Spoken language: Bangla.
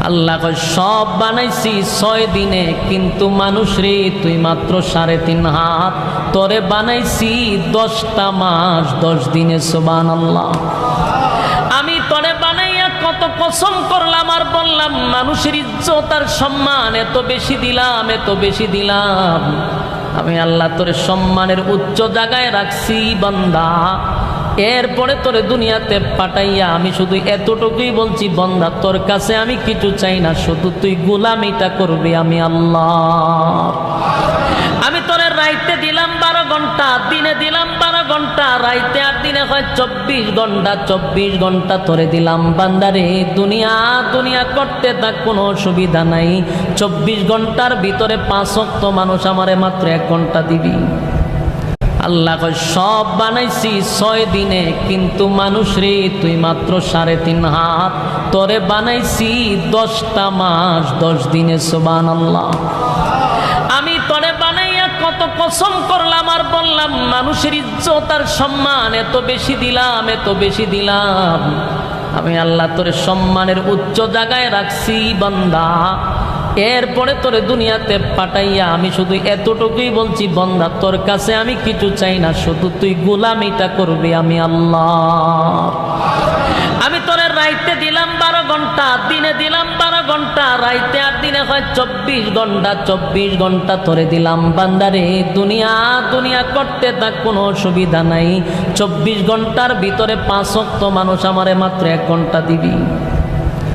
আল্লাহ কয় সব বানাইছি 6 দিনে, কিন্তু মানুষ রে তুই মাত্র 3.5 হাত, তোরে বানাইছি 10টা মাস 10 দিনে। সুবহানাল্লাহ। আমি তোরে বানাইয়া কত কসম করলাম আর বললাম মানুষের ইজ্জত আর সম্মান এত বেশি দিলাম, এত বেশি দিলাম। আমি আল্লাহ তোরে সম্মানের উচ্চ জায়গায় রাখছি বান্দা। এরপরে তোরে দুনিয়াতে পাঠাইয়া আমি শুধু এতটুকুই বলছি, বান্দা তোর কাছে আমি কিছু চাই না, শুধু তুই গোলামিটা করবি আমি আল্লাহ। আমি তোরে রাইতে দিলাম 12 ঘন্টা, দিনে দিলাম 12 ঘন্টা, রাইতে আর দিনে হয় 24 ঘন্টা। 24 ঘন্টা তোরে দিলাম বান্দারে, দুনিয়া দুনিয়া করতে থাক, কোনো অসুবিধা নাই। 24 ঘন্টার ভিতরে 5 ওয়াক্ত মানুষ আমারে মাত্র 1 ঘন্টা দিবি। আল্লাহ কয় সব বানাইছি 6 দিনে, কিন্তু মানুষ রে তুই মাত্র 3.5 হাত, তোরে বানাইছি 10টা মাস 10 দিনে। সুবহানাল্লাহ। আমি তোরে বানাইয়া কত কসম করলাম আর বললাম মানুষের ইজ্জত আর সম্মান এত বেশি দিলাম, এত বেশি দিলাম। আমি আল্লাহ তোরে সম্মানের উচ্চ জায়গায় রাখছি বান্দা। এরপরে তোরে দুনিয়াতে পাঠাইয়া আমি শুধু এতটুকুই বলছি, বান্দা তোর কাছে আমি কিছু চাই না, শুধু তুই গোলামিটা করবি আমি আল্লাহ। আমি তোরে রাইতে দিলাম 12 ঘন্টা, দিনে দিলাম 12 ঘন্টা, রাইতে আর দিনে হয় 24 ঘন্টা। 24 ঘন্টা তোরে দিলাম বান্দারে, দুনিয়া দুনিয়া করতে থাক, কোনো অসুবিধা নাই। 24 ঘন্টার ভিতরে 5 ওয়াক্ত মানুষ আমারে মাত্র 1 ঘন্টা দিবি।